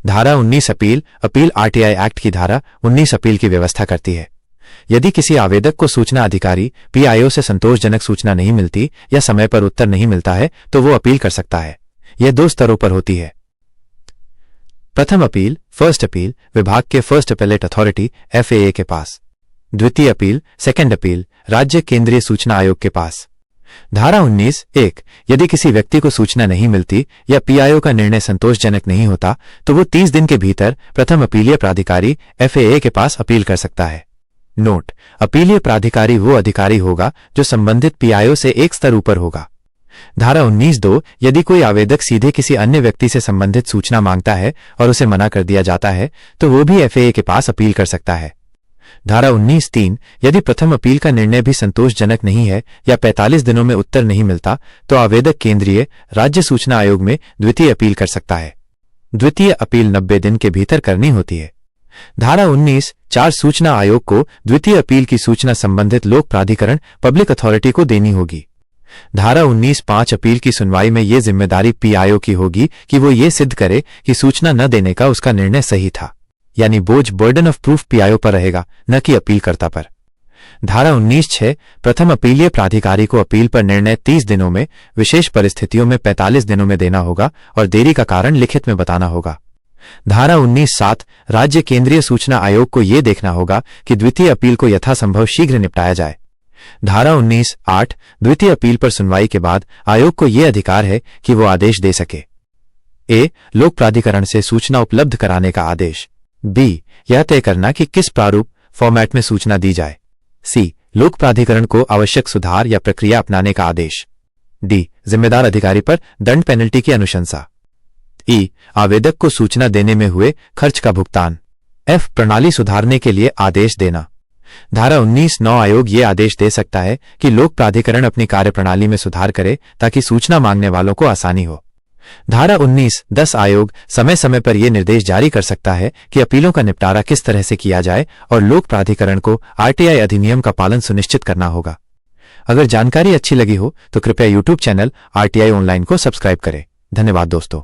धारा 19 appeal RTI act की धारा 19 अपील की व्यवस्था करती है। यदि किसी आवेदक को सूचना अधिकारी पीआईओ से संतोषजनक सूचना नहीं मिलती या समय पर उत्तर नहीं मिलता है तो वो अपील कर सकता है। यह 2 स्तरों पर होती है। प्रथम अपील फर्स्ट अपील विभाग के फर्स्ट अपेलेट अथॉरिटी एफएए के पास। द्वितीय अपील सेकंड अपील राज्य केंद्रीय सूचना आयोग के पास। धारा 19(1) यदि किसी व्यक्ति को सूचना नहीं मिलती या पीआईओ का निर्णय संतोषजनक नहीं होता तो वो 30 दिन के भीतर प्रथम अपीलीय प्राधिकारी एफएए के पास अपील कर सकता है। नोट: अपीलीय प्राधिकारी वो अधिकारी होगा जो संबंधित पीआईओ से एक स्तर ऊपर होगा। धारा 19(2) यदि कोई आवेदक सीधे किसी अन्य व्यक्ति से संबंधित सूचना मांगता है और उसे मना कर दिया जाता है तो वो भी एफएए के पास अपील कर सकता है। धारा 19(3) यदि प्रथम अपील का निर्णय भी संतोषजनक नहीं है या 45 दिनों में उत्तर नहीं मिलता तो आवेदक केंद्रीय राज्य सूचना आयोग में द्वितीय अपील कर सकता है। द्वितीय अपील 90 दिन के भीतर करनी होती है। धारा 19(4) सूचना आयोग को द्वितीय अपील की सूचना संबंधित लोक प्राधिकरण पब्लिक अथॉरिटी को देनी होगी। धारा 19(5) अपील की सुनवाई में ये जिम्मेदारी पीआईओ की होगी कि वो ये सिद्ध करे कि सूचना न देने का उसका निर्णय सही था, यानी बोझ बर्डन ऑफ प्रूफ पीआईओ पर रहेगा, न कि अपीलकर्ता पर। धारा 19(6) प्रथम अपीलीय प्राधिकारी को अपील पर निर्णय 30 दिनों में, विशेष परिस्थितियों में 45 दिनों में देना होगा और देरी का कारण लिखित में बताना होगा। धारा 19(7) राज्य केंद्रीय सूचना आयोग को यह देखना होगा कि द्वितीय अपील को यथासंभव शीघ्र निपटाया जाए। धारा 19(8) द्वितीय अपील पर सुनवाई के बाद आयोग को यह अधिकार है कि वो आदेश दे सके। ए. लोक प्राधिकरण से सूचना उपलब्ध कराने का आदेश। बी. यह तय करना कि किस प्रारूप फॉर्मेट में सूचना दी जाए। सी. लोक प्राधिकरण को आवश्यक सुधार या प्रक्रिया अपनाने का आदेश। डी. जिम्मेदार अधिकारी पर दंड पेनल्टी की अनुशंसा। ई. आवेदक को सूचना देने में हुए खर्च का भुगतान। एफ. प्रणाली सुधारने के लिए आदेश देना। धारा 19(9) आयोग ये आदेश दे सकता है कि लोक प्राधिकरण अपनी कार्यप्रणाली में सुधार करे ताकि सूचना मांगने वालों को आसानी हो। धारा 19(10) आयोग समय समय पर यह निर्देश जारी कर सकता है कि अपीलों का निपटारा किस तरह से किया जाए और लोक प्राधिकरण को आरटीआई अधिनियम का पालन सुनिश्चित करना होगा। अगर जानकारी अच्छी लगी हो तो कृपया यूट्यूब चैनल आरटीआई ऑनलाइन को सब्सक्राइब करें। धन्यवाद दोस्तों।